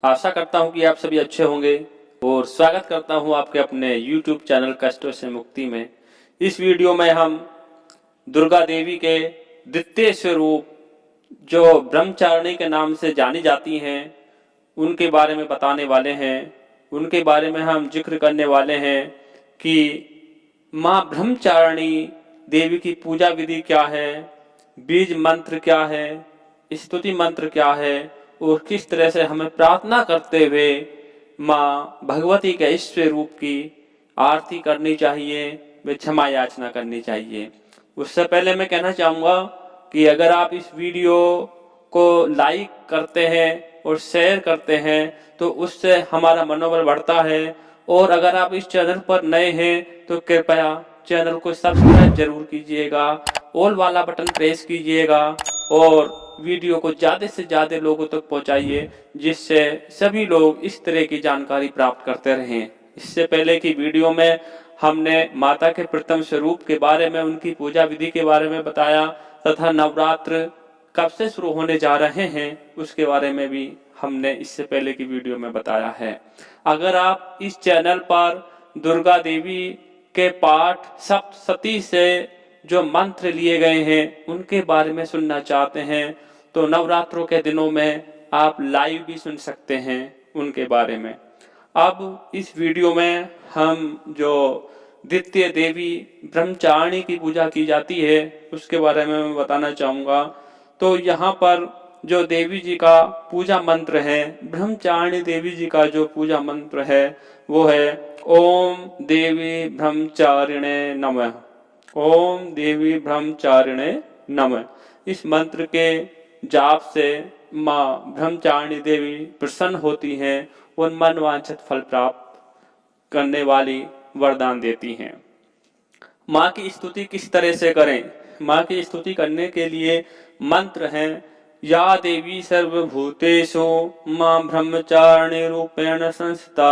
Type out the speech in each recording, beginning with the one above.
आशा करता हूँ कि आप सभी अच्छे होंगे और स्वागत करता हूँ आपके अपने YouTube चैनल कष्टों से मुक्ति में। इस वीडियो में हम दुर्गा देवी के द्वितीय स्वरूप जो ब्रह्मचारिणी के नाम से जानी जाती हैं उनके बारे में बताने वाले हैं। उनके बारे में हम जिक्र करने वाले हैं कि माँ ब्रह्मचारिणी देवी की पूजा विधि क्या है, बीज मंत्र क्या है, स्तुति मंत्र क्या है और किस तरह से हमें प्रार्थना करते हुए माँ भगवती के इस स्वरूप की आरती करनी चाहिए, व क्षमा याचना करनी चाहिए। उससे पहले मैं कहना चाहूँगा कि अगर आप इस वीडियो को लाइक करते हैं और शेयर करते हैं तो उससे हमारा मनोबल बढ़ता है। और अगर आप इस चैनल पर नए हैं तो कृपया चैनल को सब्सक्राइब जरूर कीजिएगा, ऑल वाला बटन प्रेस कीजिएगा और वीडियो को ज़्यादा से ज़्यादा लोगों तक पहुंचाइए, जिससे सभी लोग इस तरह की जानकारी प्राप्त करते रहें। इससे पहले की वीडियो में हमने माता के प्रथम स्वरूप के बारे में, उनकी पूजा विधि के बारे में बताया तथा नवरात्र कब से शुरू होने जा रहे हैं उसके बारे में भी हमने इससे पहले की वीडियो में बताया है। अगर आप इस चैनल पर दुर्गा देवी के पाठ सप्तशती से जो मंत्र लिए गए हैं उनके बारे में सुनना चाहते हैं तो नवरात्रों के दिनों में आप लाइव भी सुन सकते हैं उनके बारे में। अब इस वीडियो में हम जो द्वितीय देवी ब्रह्मचारिणी की पूजा की जाती है उसके बारे में मैं बताना चाहूँगा। तो यहाँ पर जो देवी जी का पूजा मंत्र है, ब्रह्मचारिणी देवी जी का जो पूजा मंत्र है वो है ओम देवी ब्रह्मचारिणे नमः। ओम देवी ब्रह्मचारिणे नमः। इस मंत्र के जाप से माँ ब्रह्मचारिणी देवी प्रसन्न होती हैं और मनवांछित फल प्राप्त करने वाली वरदान देती हैं। माँ की स्तुति किस तरह से करें? माँ की स्तुति करने के लिए मंत्र हैं या देवी सर्वभूतेषु माँ ब्रह्मचारिणी रूपेण संस्थिता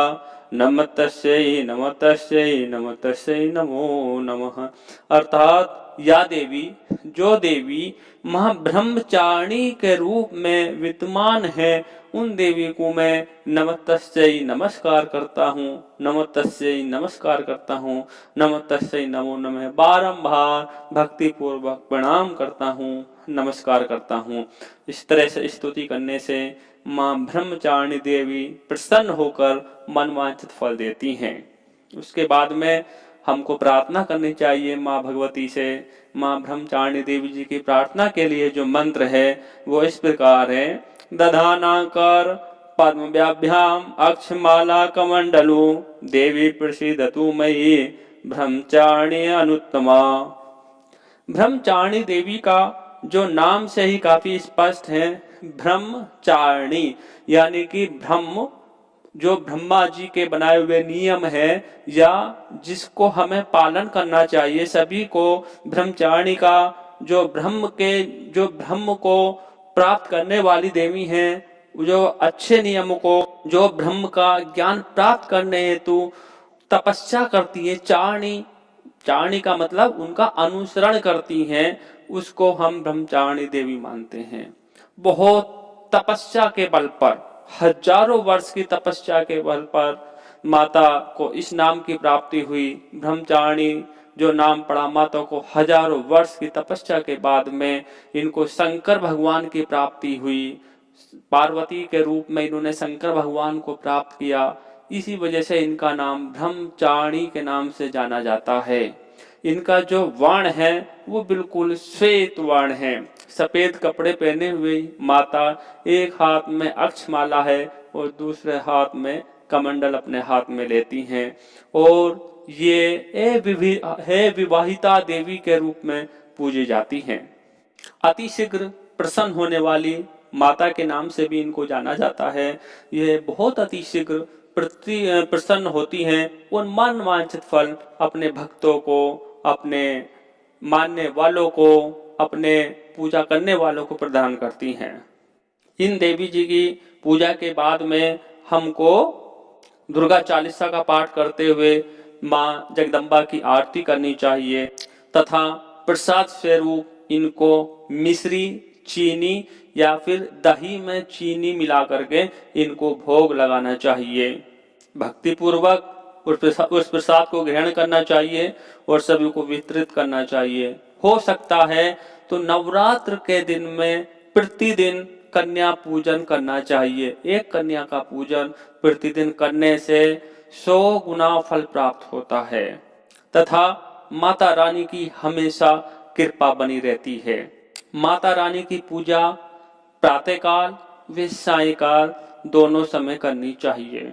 नमस्तस्यै नमस्तस्यै नमस्तस्यै नमो नमः। अर्थात या देवी, जो देवी माँ ब्रह्मचारिणी के रूप में विद्यमान है उन देवी को मैं नमस्तस्यै नमस्कार करता हूँ, नमस्तस्यै नमस्कार करता हूँ, नमस्तस्यै नमो नमः बारंबार भक्ति पूर्वक प्रणाम करता हूँ, नमस्कार करता हूँ। इस तरह से स्तुति करने से माँ ब्रह्मचारिणी देवी प्रसन्न होकर मनवांछित फल देती हैं। उसके बाद में हमको प्रार्थना करनी चाहिए माँ भगवती से। माँ ब्रह्मचारिणी देवी जी की प्रार्थना के लिए जो मंत्र है वो इस प्रकार है। दधानाकर पद्मव्याभ्याम अक्षमाला कमंडलु देवी प्रसीदतु मयि ब्रह्मचारिणी अनुत्तमा। ब्रह्मचारिणी देवी का जो नाम से ही काफी स्पष्ट है, ब्रह्मचारिणी यानी कि ब्रह्म जो ब्रह्मा जी के बनाए हुए नियम है या जिसको हमें पालन करना चाहिए सभी को। ब्रह्मचारिणी का जो ब्रह्म को प्राप्त करने वाली देवी हैं, जो अच्छे नियमों को, जो ब्रह्म का ज्ञान प्राप्त करने हेतु तपस्या करती है। चारणी का मतलब उनका अनुसरण करती हैं, उसको हम ब्रह्मचारिणी देवी मानते हैं। बहुत तपस्या के बल पर, हजारों वर्ष की तपस्या के बल पर माता को इस नाम की प्राप्ति हुई। ब्रह्मचारिणी जो नाम पड़ा, माता को हजारों वर्ष की तपस्या के बाद में इनको शंकर भगवान की प्राप्ति हुई। पार्वती के रूप में इन्होंने शंकर भगवान को प्राप्त किया। इसी वजह से इनका नाम ब्रह्मचारिणी के नाम से जाना जाता है। इनका जो वर्ण है वो बिल्कुल श्वेत वर्ण है, सफेद कपड़े पहने हुए माता, एक हाथ में अक्षमाला है और दूसरे हाथ में कमंडल अपने हाथ में लेती हैं और ये विवाहिता देवी के रूप में पूजी जाती हैं। अतिशीघ्र प्रसन्न होने वाली माता के नाम से भी इनको जाना जाता है। यह बहुत अतिशीघ्र प्रसन्न होती हैं और मन वांछित फल अपने भक्तों को, अपने मानने वालों को, अपने पूजा करने वालों को प्रदान करती हैं। इन देवी जी की पूजा के बाद में हमको दुर्गा चालीसा का पाठ करते हुए माँ जगदम्बा की आरती करनी चाहिए तथा प्रसाद स्वरूप इनको मिश्री चीनी या फिर दही में चीनी मिला करके इनको भोग लगाना चाहिए। भक्ति पूर्वक उस प्रसाद को ग्रहण करना चाहिए और सभी को वितरित करना चाहिए। हो सकता है तो नवरात्र के दिन में प्रतिदिन कन्या पूजन करना चाहिए। एक कन्या का पूजन प्रतिदिन करने से 100 गुना फल प्राप्त होता है तथा माता रानी की हमेशा कृपा बनी रहती है। माता रानी की पूजा प्रातःकाल व सायंकाल दोनों समय करनी चाहिए।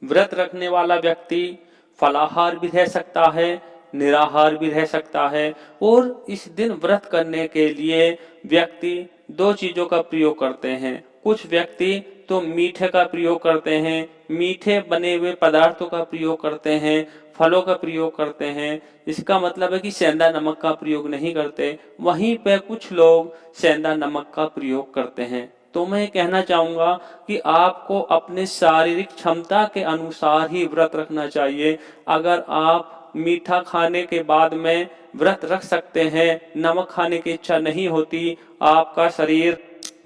व्रत रखने वाला व्यक्ति फलाहार भी रह सकता है, निराहार भी रह सकता है और इस दिन व्रत करने के लिए व्यक्ति 2 चीजों का प्रयोग करते हैं। कुछ व्यक्ति तो मीठे का प्रयोग करते हैं, मीठे बने हुए पदार्थों का प्रयोग करते हैं, फलों का प्रयोग करते हैं। इसका मतलब है कि सेंधा नमक का प्रयोग नहीं करते। वहीं पे कुछ लोग सेंधा नमक का प्रयोग करते हैं। तो मैं कहना चाहूंगा कि आपको अपने शारीरिक क्षमता के अनुसार ही व्रत रखना चाहिए। अगर आप मीठा खाने के बाद में व्रत रख सकते हैं, नमक खाने की इच्छा नहीं होती, आपका शरीर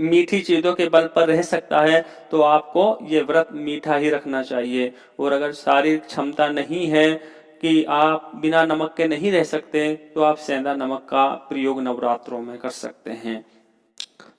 मीठी चीजों के बल पर रह सकता है, तो आपको ये व्रत मीठा ही रखना चाहिए। और अगर शारीरिक क्षमता नहीं है कि आप बिना नमक के नहीं रह सकते, तो आप सेंधा नमक का प्रयोग नवरात्रों में कर सकते हैं।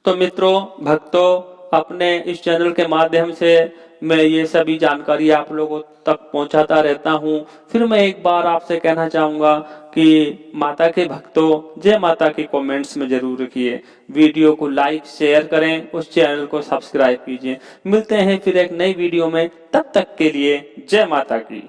तो मित्रों, भक्तों, अपने इस चैनल के माध्यम से मैं ये सभी जानकारी आप लोगों तक पहुंचाता रहता हूं। फिर मैं एक बार आपसे कहना चाहूंगा कि माता के भक्तों, जय माता की कमेंट्स में जरूर रखिए। वीडियो को लाइक शेयर करें, उस चैनल को सब्सक्राइब कीजिए। मिलते हैं फिर एक नई वीडियो में, तब तक के लिए जय माता की।